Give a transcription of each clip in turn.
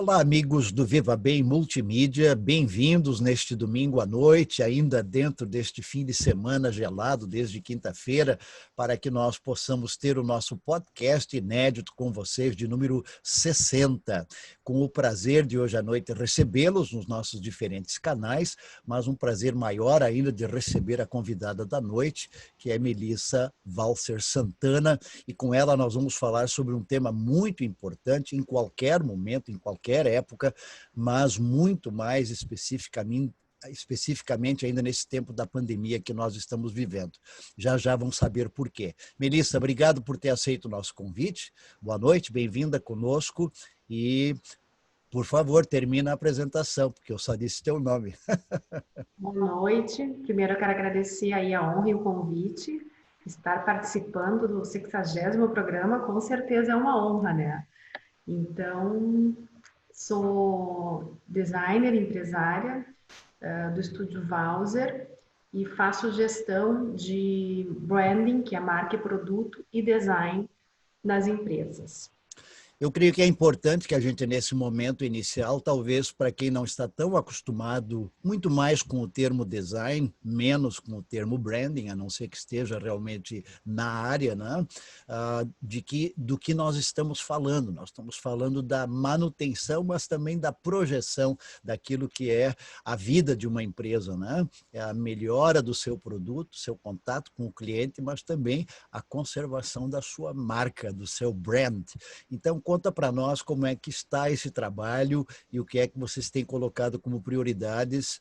Olá, amigos do Viva Bem Multimídia, bem-vindos neste domingo à noite, ainda dentro deste fim de semana gelado, desde quinta-feira, para que nós possamos ter o nosso podcast inédito com vocês, de número 60. Com o prazer de hoje à noite recebê-los nos nossos diferentes canais, mas um prazer maior ainda de receber a convidada da noite, que é Melissa Valser Santana, e com ela nós vamos falar sobre um tema muito importante em qualquer momento, em qualquer época, mas muito mais especificamente ainda nesse tempo da pandemia que nós estamos vivendo. Já já vamos saber por quê. Melissa, obrigado por ter aceito o nosso convite. Boa noite, bem-vinda conosco e, por favor, termina a apresentação, porque eu só disse teu nome. Boa noite. Primeiro eu quero agradecer aí a honra e o convite. Estar participando do 60º programa, com certeza é uma honra, né? Então, sou designer, empresária do Estúdio Valser e faço gestão de branding, que é marca e produto, e design nas empresas. Eu creio que é importante que a gente, nesse momento inicial, talvez para quem não está tão acostumado, muito mais com o termo design, menos com o termo branding, a não ser que esteja realmente na área, né? Do que nós estamos falando. Nós estamos falando da manutenção, mas também da projeção daquilo que é a vida de uma empresa, né? É a melhora do seu produto, seu contato com o cliente, mas também a conservação da sua marca, do seu brand. Então, conta para nós como é que está esse trabalho e o que é que vocês têm colocado como prioridades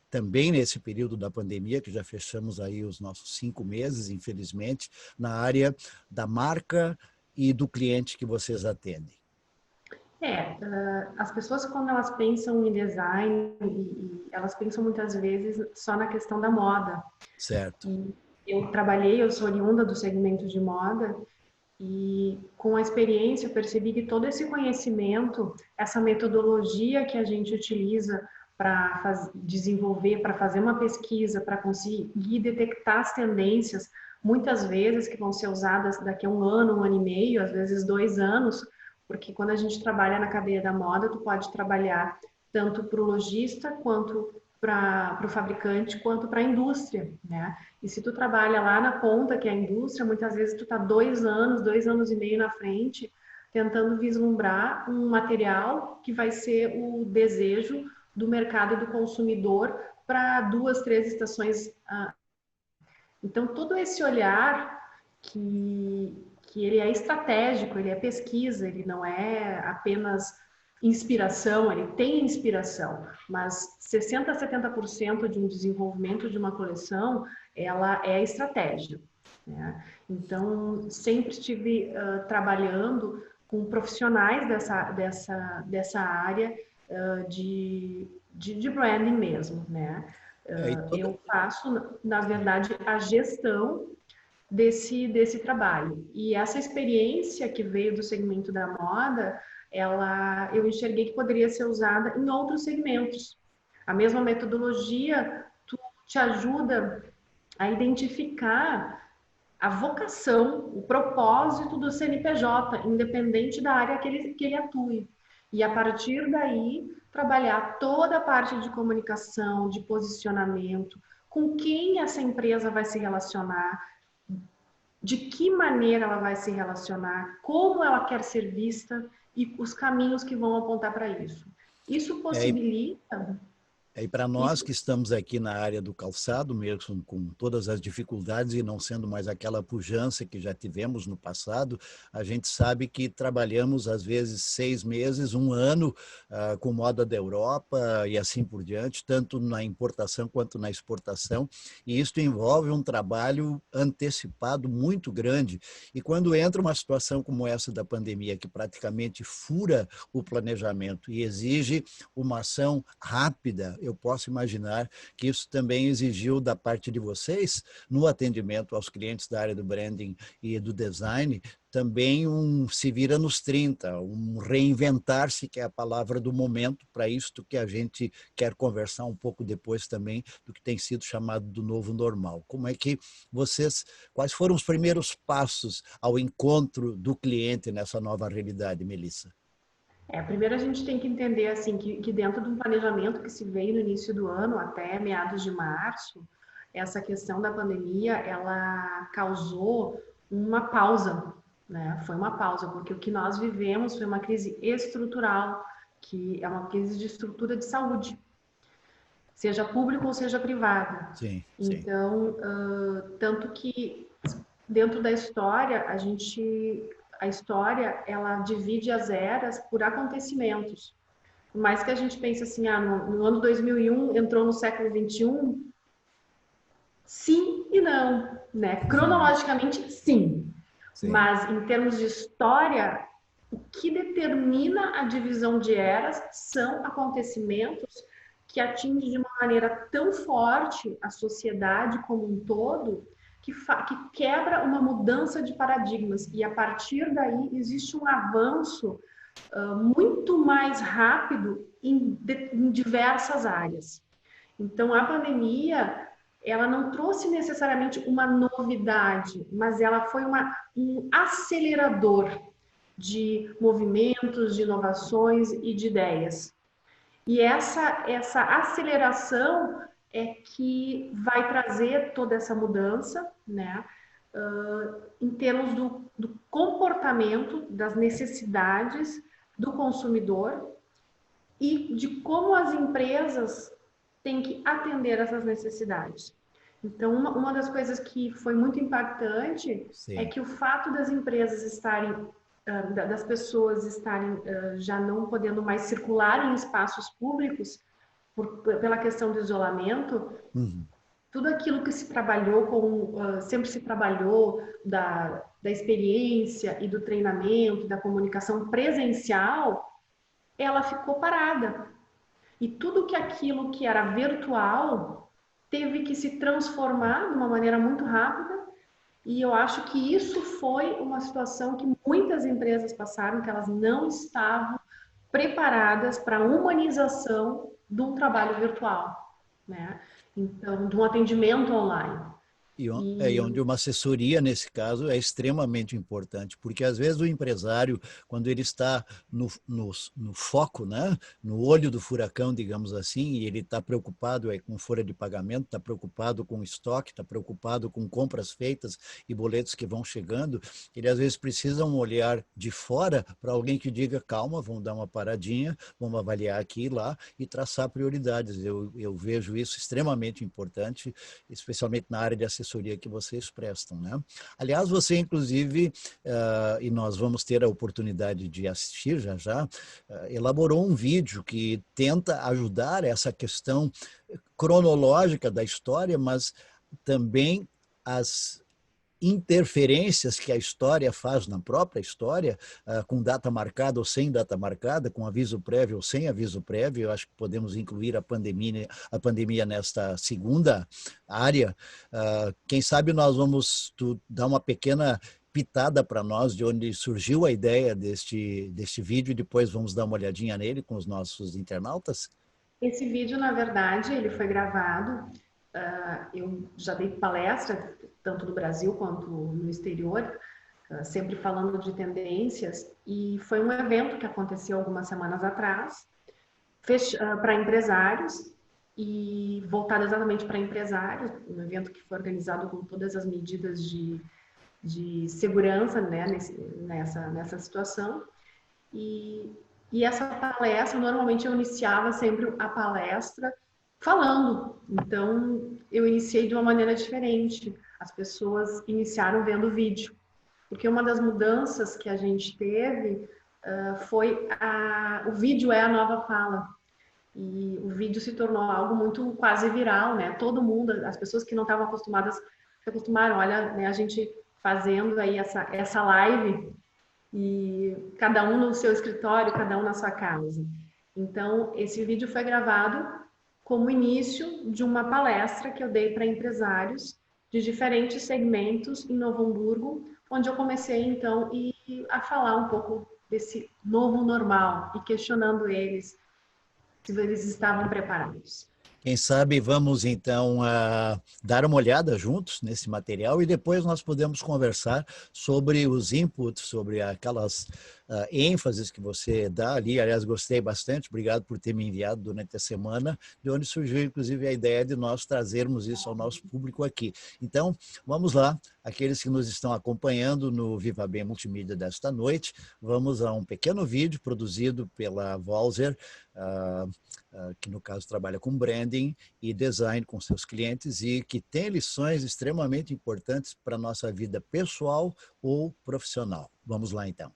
também nesse período da pandemia, que já fechamos aí os nossos 5 meses, infelizmente, na área da marca e do cliente que vocês atendem. As pessoas, quando elas pensam em design, elas pensam muitas vezes só na questão da moda. Certo. E eu sou oriunda do segmento de moda, e com a experiência eu percebi que todo esse conhecimento, essa metodologia que a gente utiliza para desenvolver, para fazer uma pesquisa, para conseguir detectar as tendências, muitas vezes que vão ser usadas daqui a um ano e meio, às vezes 2 anos, porque quando a gente trabalha na cadeia da moda, tu pode trabalhar tanto para o lojista, quanto para o fabricante, quanto para a indústria, né? E se tu trabalha lá na ponta, que é a indústria, muitas vezes tu tá 2 anos, 2 anos e meio na frente, tentando vislumbrar um material que vai ser o desejo do mercado e do consumidor para 2, 3 estações. Então, todo esse olhar que ele é estratégico, ele é pesquisa, ele não é apenas inspiração, ele tem inspiração, mas 60% a 70% de um desenvolvimento de uma coleção, ela é estratégia, né? Então, sempre estive trabalhando com profissionais dessa área de branding mesmo, né? Eu faço, na verdade, a gestão desse trabalho. E essa experiência que veio do segmento da moda, eu enxerguei que poderia ser usada em outros segmentos. A mesma metodologia te ajuda a identificar a vocação, o propósito do CNPJ, independente da área que ele atue. E a partir daí, trabalhar toda a parte de comunicação, de posicionamento, com quem essa empresa vai se relacionar, de que maneira ela vai se relacionar, como ela quer ser vista e os caminhos que vão apontar para isso. Isso possibilita... E para nós que estamos aqui na área do calçado, mesmo com todas as dificuldades e não sendo mais aquela pujança que já tivemos no passado, a gente sabe que trabalhamos às vezes 6 meses, 1 ano com moda da Europa e assim por diante, tanto na importação quanto na exportação, e isso envolve um trabalho antecipado muito grande. E quando entra uma situação como essa da pandemia, que praticamente fura o planejamento e exige uma ação rápida, eu posso imaginar que isso também exigiu da parte de vocês, no atendimento aos clientes da área do branding e do design, também um se vira nos 30, um reinventar-se, que é a palavra do momento, para isto que a gente quer conversar um pouco depois também, do que tem sido chamado do novo normal. Como é que quais foram os primeiros passos ao encontro do cliente nessa nova realidade, Melissa? Primeiro a gente tem que entender assim que dentro de um planejamento que se veio no início do ano até meados de março, essa questão da pandemia, ela causou uma pausa, né? Foi uma pausa, porque o que nós vivemos foi uma crise estrutural, que é uma crise de estrutura de saúde, seja pública ou seja privada. Sim, sim. Então, tanto que dentro da história, a história, ela divide as eras por acontecimentos. Por mais que a gente pense assim, no ano 2001 entrou no século 21, sim e não, né? Cronologicamente, sim. Sim. Mas em termos de história, o que determina a divisão de eras são acontecimentos que atingem de uma maneira tão forte a sociedade como um todo, que quebra uma mudança de paradigmas. E a partir daí existe um avanço muito mais rápido em diversas áreas. Então, a pandemia, ela não trouxe necessariamente uma novidade, mas ela foi um acelerador de movimentos, de inovações e de ideias. E essa aceleração é que vai trazer toda essa mudança, né? Em termos do comportamento, das necessidades do consumidor e de como as empresas têm que atender essas necessidades. Então, uma das coisas que foi muito impactante é Sim. que o fato das empresas estarem, das pessoas estarem já não podendo mais circular em espaços públicos pela questão do isolamento, Uhum. tudo aquilo que se trabalhou sempre se trabalhou da experiência e do treinamento, da comunicação presencial, ela ficou parada. E tudo que aquilo que era virtual teve que se transformar de uma maneira muito rápida. E eu acho que isso foi uma situação que muitas empresas passaram, que elas não estavam preparadas para a humanização de um trabalho virtual, né? Então, de um atendimento online. E onde uma assessoria, nesse caso, é extremamente importante, porque às vezes o empresário, quando ele está no foco, né, no olho do furacão, digamos assim, e ele está preocupado com folha de pagamento, está preocupado com estoque, está preocupado com compras feitas e boletos que vão chegando, ele às vezes precisa um olhar de fora para alguém que diga, calma, vamos dar uma paradinha, vamos avaliar aqui e lá e traçar prioridades. Eu vejo isso extremamente importante, especialmente na área de assessoria que vocês prestam, né? Aliás, você inclusive, e nós vamos ter a oportunidade de assistir já já, elaborou um vídeo que tenta ajudar essa questão cronológica da história, mas também as interferências que a história faz na própria história, com data marcada ou sem data marcada, com aviso prévio ou sem aviso prévio. Eu acho que podemos incluir a pandemia nesta segunda área. Quem sabe nós vamos dar uma pequena pitada para nós de onde surgiu a ideia deste vídeo e depois vamos dar uma olhadinha nele com os nossos internautas? Esse vídeo, na verdade, ele foi gravado. Eu já dei palestra, tanto no Brasil quanto no exterior, sempre falando de tendências, e foi um evento que aconteceu algumas semanas atrás, para empresários, e voltado exatamente para empresários, um evento que foi organizado com todas as medidas de segurança, né, nessa situação. E essa palestra, normalmente eu iniciava sempre a palestra falando. Então, eu iniciei de uma maneira diferente. As pessoas iniciaram vendo o vídeo. Porque uma das mudanças que a gente teve foi o vídeo é a nova fala. E o vídeo se tornou algo muito quase viral, né? Todo mundo, as pessoas que não estavam acostumadas, se acostumaram. Olha, né, a gente fazendo aí essa live e cada um no seu escritório, cada um na sua casa. Então, esse vídeo foi gravado como início de uma palestra que eu dei para empresários de diferentes segmentos em Novo Hamburgo, onde eu comecei então a falar um pouco desse novo normal e questionando eles se eles estavam preparados. Quem sabe vamos então dar uma olhada juntos nesse material e depois nós podemos conversar sobre os inputs, sobre aquelas ênfases que você dá ali. Aliás, gostei bastante, obrigado por ter me enviado durante a semana, de onde surgiu, inclusive, a ideia de nós trazermos isso ao nosso público aqui. Então, vamos lá, aqueles que nos estão acompanhando no Viva Bem Multimídia desta noite, vamos a um pequeno vídeo produzido pela Volzer, que no caso trabalha com branding e design com seus clientes e que tem lições extremamente importantes para a nossa vida pessoal ou profissional. Vamos lá, então.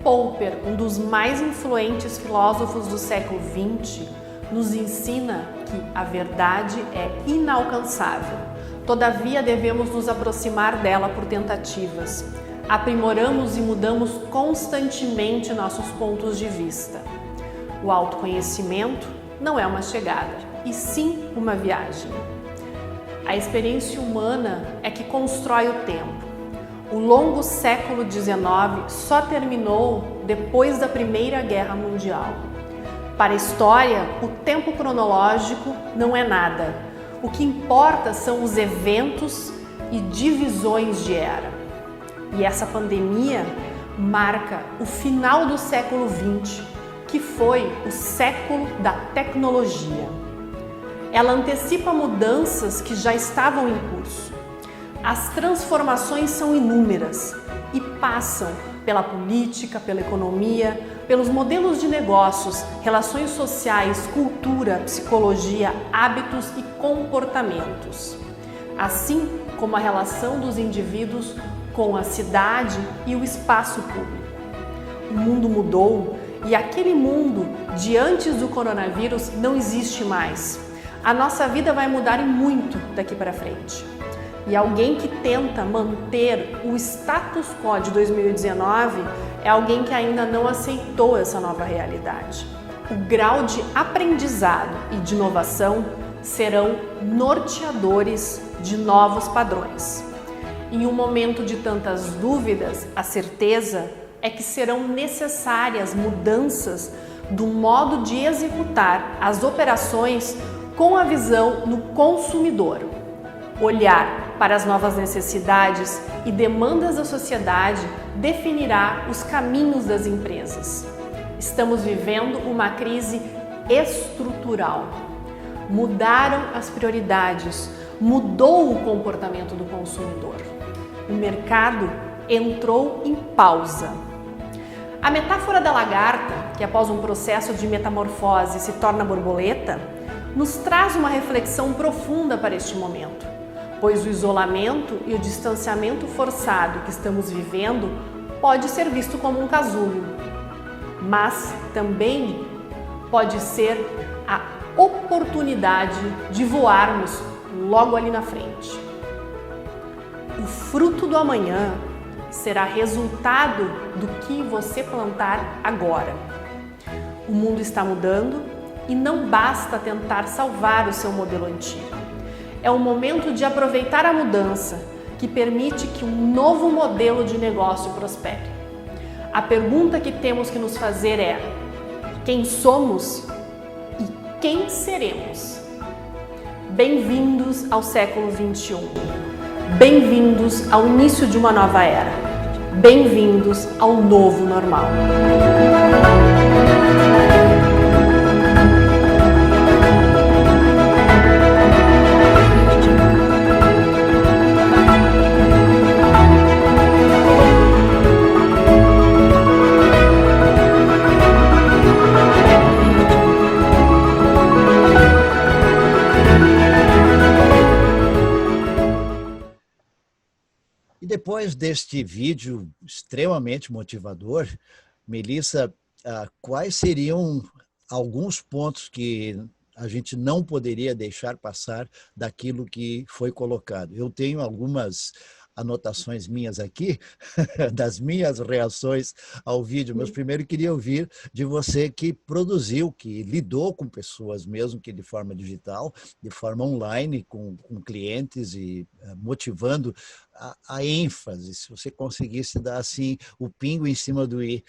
Popper, um dos mais influentes filósofos do século XX, nos ensina que a verdade é inalcançável. Todavia, devemos nos aproximar dela por tentativas. Aprimoramos e mudamos constantemente nossos pontos de vista. O autoconhecimento não é uma chegada, e sim uma viagem. A experiência humana é que constrói o tempo. O longo século XIX só terminou depois da Primeira Guerra Mundial. Para a história, o tempo cronológico não é nada. O que importa são os eventos e divisões de era. E essa pandemia marca o final do século XX, que foi o século da tecnologia. Ela antecipa mudanças que já estavam em curso. As transformações são inúmeras e passam pela política, pela economia, pelos modelos de negócios, relações sociais, cultura, psicologia, hábitos e comportamentos, assim como a relação dos indivíduos com a cidade e o espaço público. O mundo mudou e aquele mundo de antes do coronavírus não existe mais. A nossa vida vai mudar e muito daqui para frente. E alguém que tenta manter o status quo de 2019 é alguém que ainda não aceitou essa nova realidade. O grau de aprendizado e de inovação serão norteadores de novos padrões. Em um momento de tantas dúvidas, a certeza é que serão necessárias mudanças do modo de executar as operações com a visão no consumidor. Olhar para as novas necessidades e demandas da sociedade definirá os caminhos das empresas. Estamos vivendo uma crise estrutural. Mudaram as prioridades, mudou o comportamento do consumidor. O mercado entrou em pausa. A metáfora da lagarta, que após um processo de metamorfose se torna borboleta, nos traz uma reflexão profunda para este momento, pois o isolamento e o distanciamento forçado que estamos vivendo pode ser visto como um casulo, mas também pode ser a oportunidade de voarmos logo ali na frente. O fruto do amanhã será resultado do que você plantar agora. O mundo está mudando e não basta tentar salvar o seu modelo antigo. É o momento de aproveitar a mudança que permite que um novo modelo de negócio prospere. A pergunta que temos que nos fazer é: quem somos e quem seremos? Bem-vindos ao século XXI. Bem-vindos ao início de uma nova era. Bem-vindos ao novo normal. Depois deste vídeo extremamente motivador, Melissa, quais seriam alguns pontos que a gente não poderia deixar passar daquilo que foi colocado? Eu tenho algumas anotações minhas aqui, das minhas reações ao vídeo, mas primeiro queria ouvir de você que produziu, que lidou com pessoas mesmo que de forma digital, de forma online, com clientes e motivando a ênfase, se você conseguisse dar assim o pingo em cima do i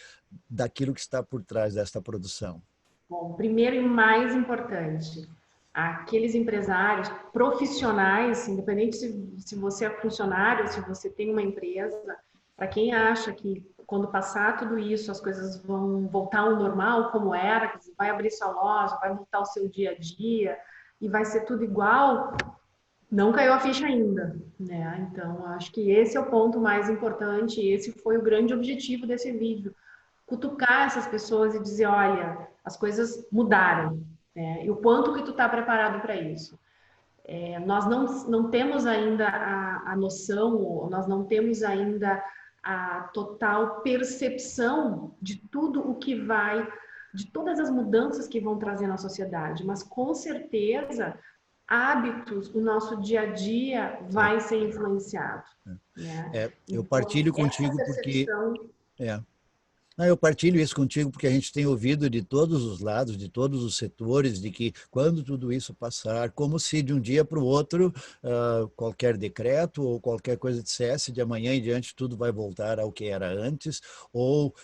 daquilo que está por trás desta produção. Bom, primeiro e mais importante, aqueles empresários profissionais, independente se você é funcionário, se você tem uma empresa, para quem acha que quando passar tudo isso as coisas vão voltar ao normal como era, que você vai abrir sua loja, vai voltar o seu dia a dia e vai ser tudo igual, não caiu a ficha ainda, né? Então, acho que esse é o ponto mais importante, esse foi o grande objetivo desse vídeo, cutucar essas pessoas e dizer, olha, as coisas mudaram, né? E o quanto que tu está preparado para isso. Nós não temos ainda a noção, nós não temos ainda a total percepção de tudo o que vai, de todas as mudanças que vão trazer na sociedade, mas com certeza hábitos, o nosso dia a dia vai ser influenciado. Né? Eu Então, partilho essa contigo porque... percepção... Não, eu partilho isso contigo porque a gente tem ouvido de todos os lados, de todos os setores, de que quando tudo isso passar, como se de um dia para o outro, qualquer decreto ou qualquer coisa dissesse, de amanhã em diante tudo vai voltar ao que era antes, ou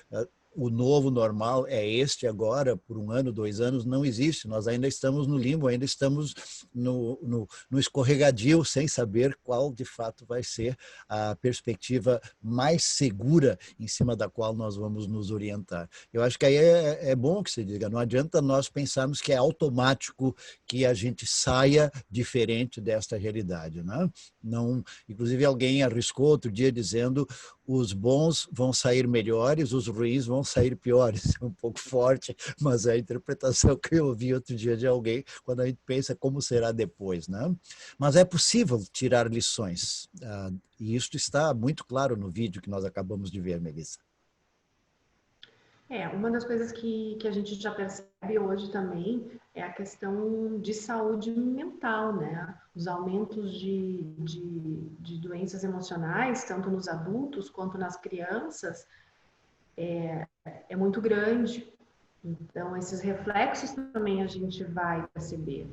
o novo normal é este agora, por 1 ano, 2 anos, não existe. Nós ainda estamos no limbo, ainda estamos no escorregadio, sem saber qual de fato vai ser a perspectiva mais segura em cima da qual nós vamos nos orientar. Eu acho que aí é bom que se diga, não adianta nós pensarmos que é automático que a gente saia diferente desta realidade. Né? Não, inclusive alguém arriscou outro dia dizendo os bons vão sair melhores, os ruins vão sair piores. É um pouco forte, mas é a interpretação que eu ouvi outro dia de alguém quando a gente pensa como será depois. Né? Mas é possível tirar lições. E isso está muito claro no vídeo que nós acabamos de ver, Melissa. Uma das coisas que a gente já percebe hoje também é a questão de saúde mental, né? Os aumentos de doenças emocionais, tanto nos adultos quanto nas crianças, é muito grande. Então, esses reflexos também a gente vai perceber.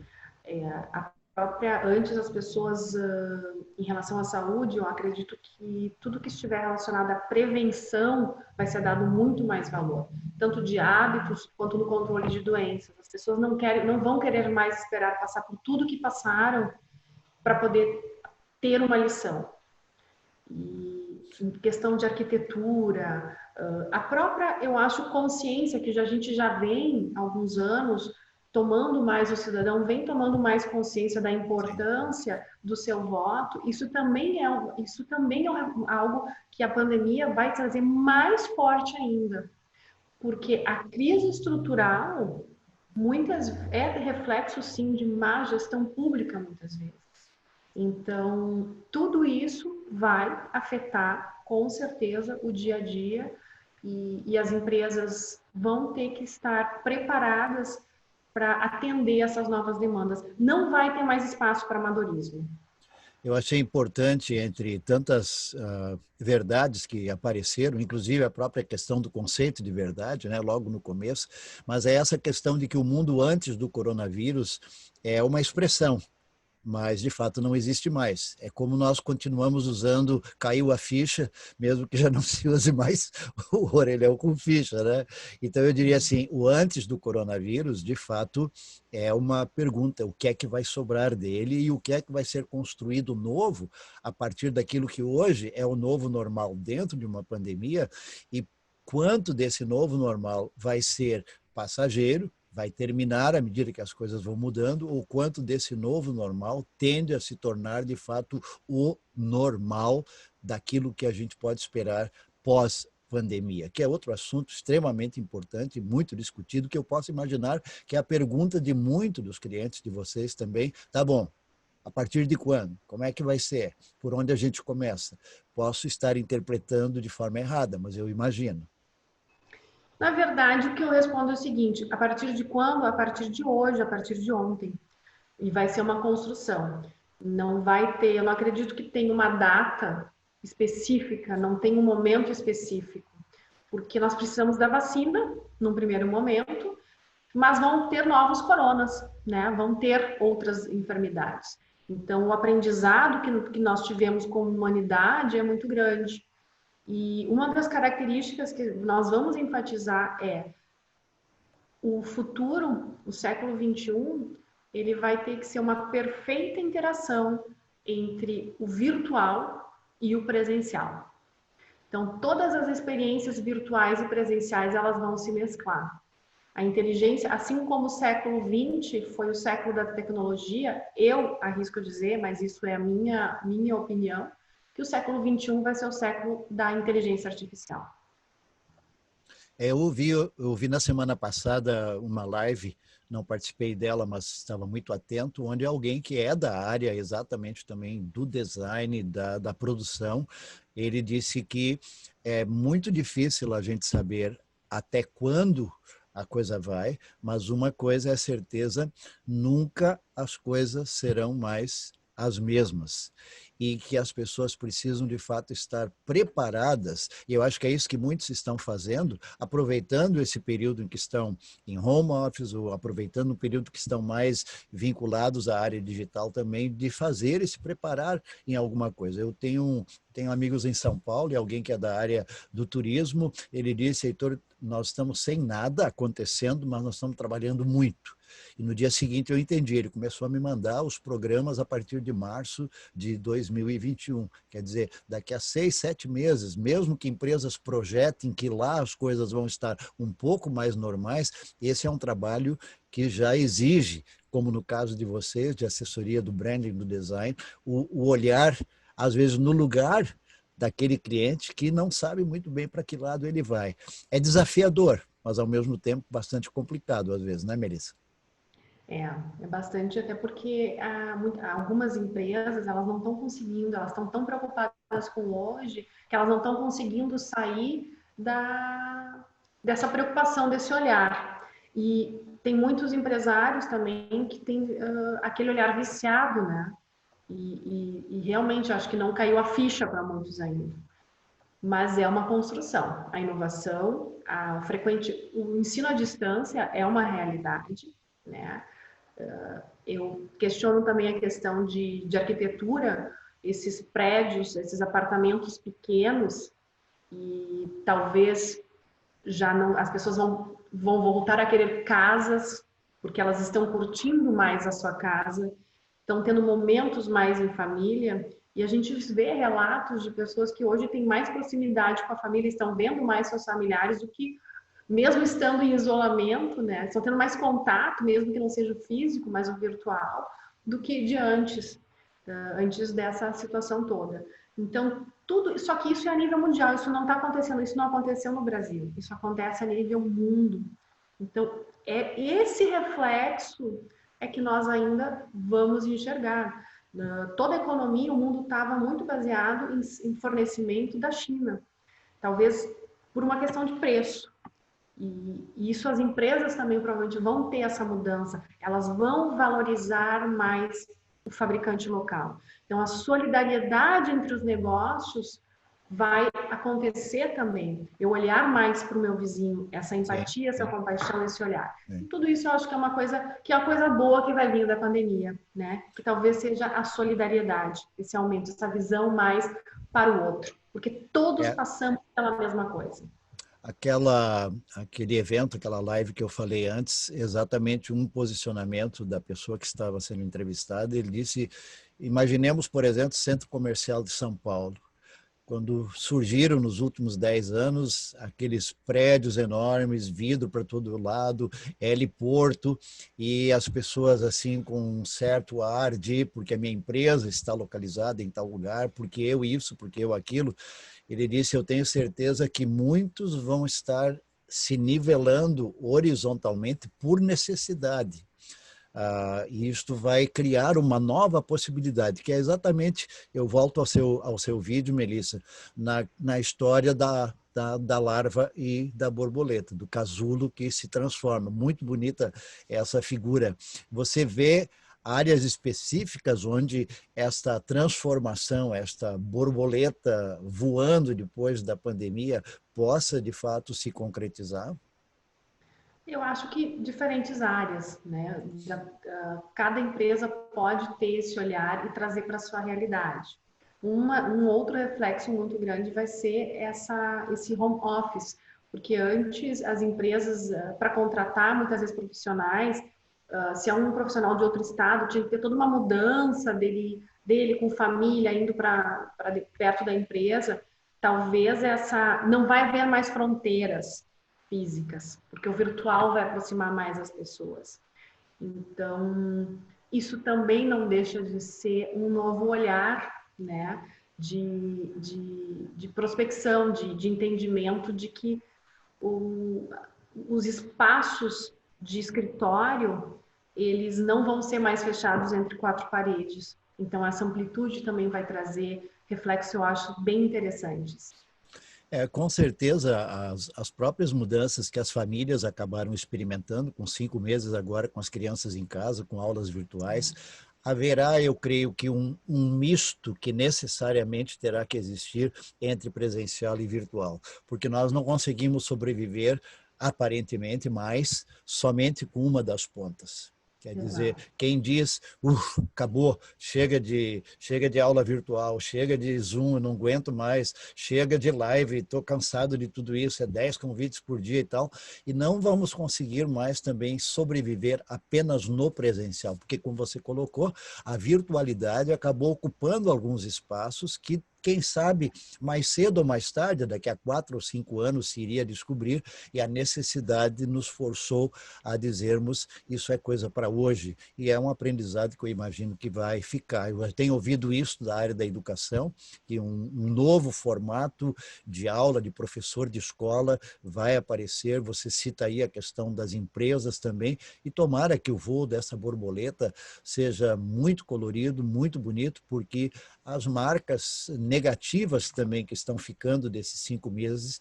Antes as pessoas, em relação à saúde, eu acredito que tudo que estiver relacionado à prevenção vai ser dado muito mais valor, tanto de hábitos quanto no controle de doenças. As pessoas não vão querer mais esperar passar por tudo que passaram para poder ter uma lição. E em questão de arquitetura, a própria, eu acho, consciência que a gente já vem há alguns anos tomando mais, o cidadão vem tomando mais consciência da importância do seu voto, isso também é algo que a pandemia vai trazer mais forte ainda, porque a crise estrutural é reflexo, sim, de má gestão pública, muitas vezes. Então, tudo isso vai afetar, com certeza, o dia a dia e as empresas vão ter que estar preparadas para atender essas novas demandas. Não vai ter mais espaço para amadorismo. Eu achei importante, entre tantas verdades que apareceram, inclusive a própria questão do conceito de verdade, né, logo no começo, mas é essa questão de que o mundo antes do coronavírus é uma expressão, mas de fato não existe mais. É como nós continuamos usando, caiu a ficha, mesmo que já não se use mais o orelhão com ficha, né? Então eu diria assim, o antes do coronavírus, de fato, é uma pergunta, o que é que vai sobrar dele e o que é que vai ser construído novo a partir daquilo que hoje é o novo normal dentro de uma pandemia e quanto desse novo normal vai ser passageiro, vai terminar à medida que as coisas vão mudando, ou quanto desse novo normal tende a se tornar, de fato, o normal daquilo que a gente pode esperar pós-pandemia, que é outro assunto extremamente importante, muito discutido, que eu posso imaginar que é a pergunta de muitos dos clientes de vocês também. Tá bom, a partir de quando? Como é que vai ser? Por onde a gente começa? Posso estar interpretando de forma errada, mas eu imagino. Na verdade, o que eu respondo é o seguinte, a partir de quando? A partir de hoje, a partir de ontem. E vai ser uma construção. Não vai ter, eu não acredito que tenha uma data específica, não tem um momento específico. Porque nós precisamos da vacina, num primeiro momento, mas vão ter novos coronas, né? Vão ter outras enfermidades. Então, o aprendizado que nós tivemos como humanidade é muito grande. E uma das características que nós vamos enfatizar é o futuro, o século XXI, ele vai ter que ser uma perfeita interação entre o virtual e o presencial. Então, todas as experiências virtuais e presenciais, elas vão se mesclar. A inteligência, assim como o século XX foi o século da tecnologia, eu arrisco dizer, mas isso é a minha opinião, que o século XXI vai ser o século da inteligência artificial. Eu ouvi na semana passada uma live, não participei dela, mas estava muito atento, onde alguém que é da área exatamente também do design, da produção, ele disse que é muito difícil a gente saber até quando a coisa vai, mas uma coisa é certeza, nunca as coisas serão mais as mesmas. E que as pessoas precisam, de fato, estar preparadas, e eu acho que é isso que muitos estão fazendo, aproveitando esse período em que estão em home office, ou aproveitando o período que estão mais vinculados à área digital também, de fazer e se preparar em alguma coisa. Eu tenho amigos em São Paulo, e alguém que é da área do turismo, ele disse, Heitor, nós estamos sem nada acontecendo, mas nós estamos trabalhando muito. E no dia seguinte eu entendi, ele começou a me mandar os programas a partir de março de 2021. Quer dizer, daqui a 6, 7 meses, mesmo que empresas projetem que lá as coisas vão estar um pouco mais normais, esse é um trabalho que já exige, como no caso de vocês, de assessoria do branding, do design, o olhar, às vezes, no lugar daquele cliente que não sabe muito bem para que lado ele vai. É desafiador, mas ao mesmo tempo bastante complicado às vezes, né, Melissa? É bastante, até porque algumas empresas, elas não estão conseguindo, elas estão tão preocupadas com hoje, que elas não estão conseguindo sair dessa preocupação, desse olhar. E tem muitos empresários também que têm aquele olhar viciado, né? E realmente, acho que não caiu a ficha para muitos ainda. Mas é uma construção. A inovação, o ensino à distância é uma realidade, né? Eu questiono também a questão de arquitetura, esses prédios, esses apartamentos pequenos, e talvez já não, as pessoas vão voltar a querer casas, porque elas estão curtindo mais a sua casa, estão tendo momentos mais em família, e a gente vê relatos de pessoas que hoje têm mais proximidade com a família, estão vendo mais seus familiares do que mesmo estando em isolamento, né? Estão tendo mais contato, mesmo que não seja o físico, mas o virtual, do que de antes dessa situação toda. Então, tudo, só que isso é a nível mundial, isso não está acontecendo, isso não aconteceu no Brasil, isso acontece a nível mundo. Então, esse reflexo é que nós ainda vamos enxergar. Toda a economia, o mundo estava muito baseado em fornecimento da China, talvez por uma questão de preço. E isso as empresas também provavelmente vão ter essa mudança, elas vão valorizar mais o fabricante local. Então, a solidariedade entre os negócios vai acontecer também. Eu olhar mais para o meu vizinho, essa empatia, essa compaixão, esse olhar. E tudo isso eu acho que é uma coisa boa que vai vir da pandemia, né? Que talvez seja a solidariedade, esse aumento, essa visão mais para o outro, porque todos passamos pela mesma coisa. Aquele evento, aquela live que eu falei antes, exatamente um posicionamento da pessoa que estava sendo entrevistada, ele disse, imaginemos, por exemplo, o Centro Comercial de São Paulo, quando surgiram nos últimos 10 anos aqueles prédios enormes, vidro para todo lado, heliporto, e as pessoas assim com um certo ar de, porque a minha empresa está localizada em tal lugar, porque eu isso, porque eu aquilo. Ele disse, eu tenho certeza que muitos vão estar se nivelando horizontalmente por necessidade. E isto vai criar uma nova possibilidade, que é exatamente, eu volto ao seu vídeo, Melissa, na história da larva e da borboleta, do casulo que se transforma. Muito bonita essa figura. Você vê áreas específicas onde esta transformação, esta borboleta voando depois da pandemia, possa de fato se concretizar? Eu acho que diferentes áreas, né? Cada empresa pode ter esse olhar e trazer para a sua realidade. Um outro reflexo muito grande vai ser esse home office, porque antes as empresas, para contratar muitas vezes profissionais, se é um profissional de outro estado, tinha que ter toda uma mudança dele com família, indo para perto da empresa. Talvez não vai haver mais fronteiras físicas, porque o virtual vai aproximar mais as pessoas. Então, isso também não deixa de ser um novo olhar, né, de prospecção, de entendimento de que os espaços de escritório, eles não vão ser mais fechados entre quatro paredes. Então, essa amplitude também vai trazer reflexos, eu acho, bem interessantes. Com certeza, as próprias mudanças que as famílias acabaram experimentando com 5 meses agora, com as crianças em casa, com aulas virtuais, haverá, eu creio que um misto que necessariamente terá que existir entre presencial e virtual, porque nós não conseguimos sobreviver, aparentemente, mais somente com uma das pontas. Quer dizer, quem diz, acabou, chega de aula virtual, chega de Zoom, eu não aguento mais, chega de live, estou cansado de tudo isso, 10 convites por dia e tal, e não vamos conseguir mais também sobreviver apenas no presencial, porque como você colocou, a virtualidade acabou ocupando alguns espaços que, quem sabe, mais cedo ou mais tarde, daqui a 4 ou 5 anos, se iria descobrir, e a necessidade nos forçou a dizermos isso é coisa para hoje, e é um aprendizado que eu imagino que vai ficar. Eu tenho ouvido isso da área da educação, que um novo formato de aula, de professor de escola vai aparecer, você cita aí a questão das empresas também, e tomara que o voo dessa borboleta seja muito colorido, muito bonito, porque as marcas negativas também que estão ficando desses 5 meses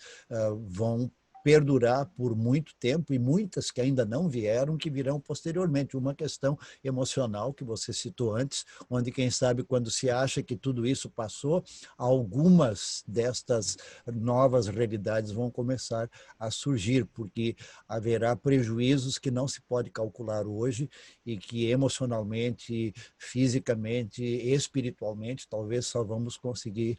vão perdurar por muito tempo, e muitas que ainda não vieram, que virão posteriormente. Uma questão emocional que você citou antes, onde quem sabe quando se acha que tudo isso passou, algumas destas novas realidades vão começar a surgir, porque haverá prejuízos que não se pode calcular hoje e que emocionalmente, fisicamente, espiritualmente, talvez só vamos conseguir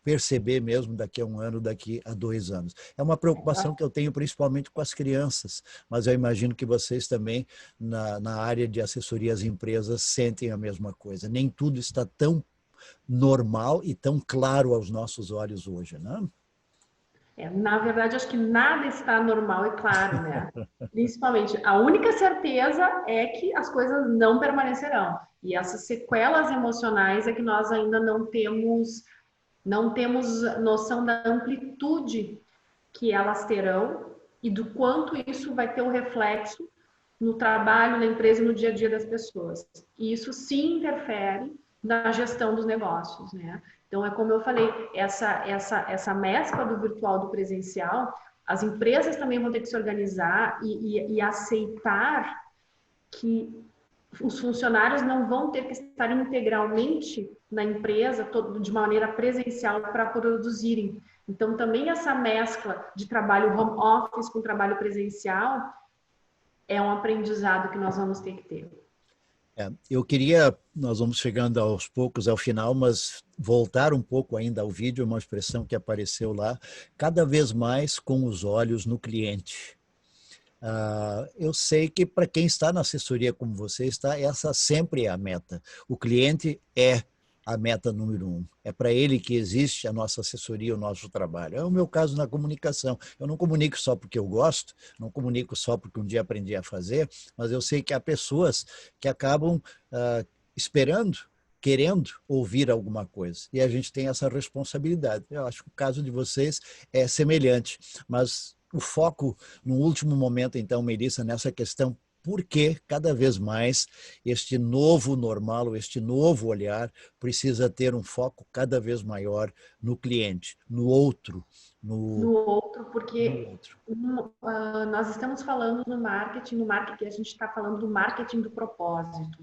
perceber mesmo daqui a 1 ano, daqui a 2 anos. É uma preocupação que eu tenho principalmente com as crianças, mas eu imagino que vocês também, na área de assessoria às empresas, sentem a mesma coisa. Nem tudo está tão normal e tão claro aos nossos olhos hoje, né? Na verdade, acho que nada está normal e claro, né? Principalmente, a única certeza é que as coisas não permanecerão. E essas sequelas emocionais é que nós ainda não temos noção da amplitude que elas terão e do quanto isso vai ter um reflexo no trabalho, na empresa e no dia a dia das pessoas. E isso sim interfere na gestão dos negócios, né? Então, é como eu falei, essa mescla do virtual e do presencial, as empresas também vão ter que se organizar e aceitar que os funcionários não vão ter que estar integralmente na empresa de maneira presencial para produzirem. Então, também essa mescla de trabalho home office com trabalho presencial é um aprendizado que nós vamos ter que ter. Eu queria, nós vamos chegando aos poucos ao final, mas voltar um pouco ainda ao vídeo, uma expressão que apareceu lá, cada vez mais com os olhos no cliente. Eu sei que para quem está na assessoria como você está, essa sempre é a meta. O cliente é a meta número 1. É para ele que existe a nossa assessoria, o nosso trabalho. É o meu caso na comunicação. Eu não comunico só porque eu gosto, não comunico só porque um dia aprendi a fazer, mas eu sei que há pessoas que acabam esperando, querendo ouvir alguma coisa. E a gente tem essa responsabilidade. Eu acho que o caso de vocês é semelhante, mas o foco no último momento, então, Melissa, nessa questão, por que cada vez mais este novo normal, este novo olhar precisa ter um foco cada vez maior no cliente, no outro. No outro, porque nós estamos falando no marketing a gente está falando do marketing do propósito.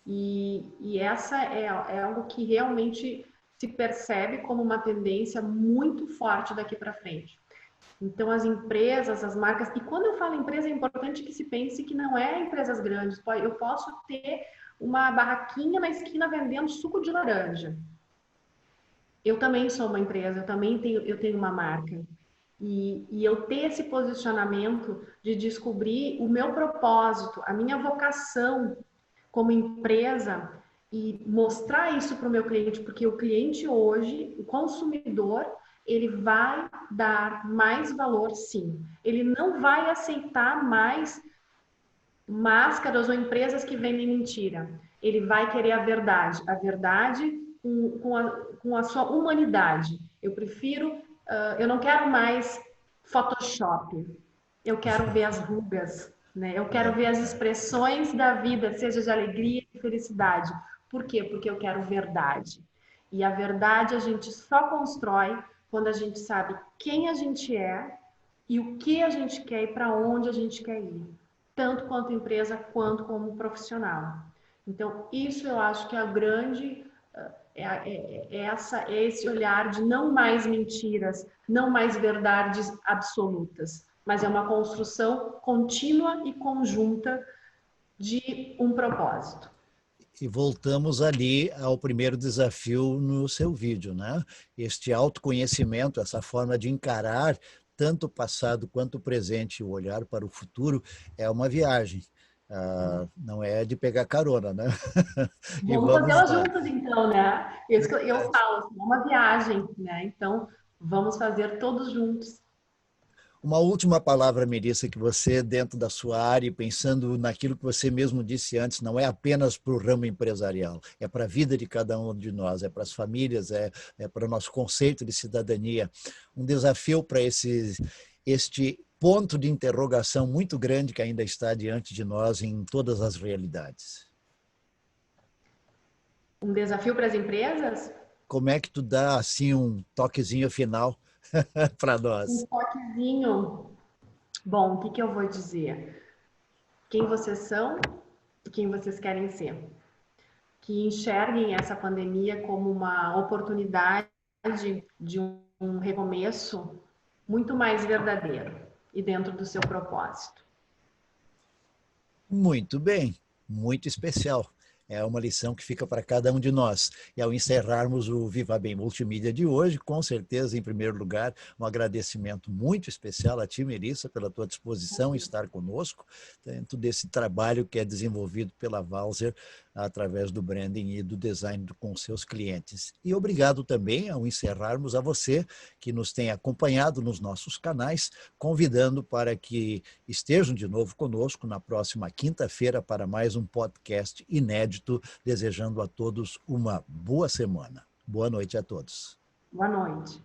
E essa é algo que realmente se percebe como uma tendência muito forte daqui para frente. Então, as empresas, as marcas... E quando eu falo empresa, é importante que se pense que não é empresas grandes. Eu posso ter uma barraquinha na esquina vendendo suco de laranja. Eu também sou uma empresa, eu tenho uma marca. E eu ter esse posicionamento de descobrir o meu propósito, a minha vocação como empresa e mostrar isso para o meu cliente, porque o cliente hoje, o consumidor, ele vai dar mais valor, sim. Ele não vai aceitar mais máscaras ou empresas que vendem mentira. Ele vai querer a verdade com a sua humanidade. Eu prefiro, eu não quero mais Photoshop. Eu quero ver as rugas, né? Eu quero ver as expressões da vida, seja de alegria e felicidade. Por quê? Porque eu quero verdade. E a verdade a gente só constrói quando a gente sabe quem a gente é e o que a gente quer e para onde a gente quer ir, tanto quanto empresa quanto como profissional. Então, isso eu acho que é a grande é esse olhar de não mais mentiras, não mais verdades absolutas, mas é uma construção contínua e conjunta de um propósito. E voltamos ali ao primeiro desafio no seu vídeo, né? Este autoconhecimento, essa forma de encarar tanto o passado quanto o presente, o olhar para o futuro, é uma viagem. Não é de pegar carona, né? Vamos fazê-la juntos, então, né? Isso que eu falo, assim, é uma viagem, né? Então, vamos fazer todos juntos. Uma última palavra, Melissa, que você, dentro da sua área, pensando naquilo que você mesmo disse antes, não é apenas para o ramo empresarial, é para a vida de cada um de nós, é para as famílias, é para o nosso conceito de cidadania. Um desafio para este ponto de interrogação muito grande que ainda está diante de nós em todas as realidades. Um desafio para as empresas? Como é que tu dá, assim, um toquezinho final para nós? Um toquezinho. Bom, o que eu vou dizer? Quem vocês são e quem vocês querem ser. Que enxerguem essa pandemia como uma oportunidade de um recomeço muito mais verdadeiro e dentro do seu propósito. Muito bem, muito especial. É uma lição que fica para cada um de nós. E ao encerrarmos o Viva Bem Multimídia de hoje, com certeza, em primeiro lugar, um agradecimento muito especial a ti, Melissa, pela tua disposição em estar conosco, dentro desse trabalho que é desenvolvido pela Valzer através do branding e do design com seus clientes. E obrigado também, ao encerrarmos, a você que nos tem acompanhado nos nossos canais, convidando para que estejam de novo conosco na próxima quinta-feira para mais um podcast inédito, desejando a todos uma boa semana. Boa noite a todos. Boa noite.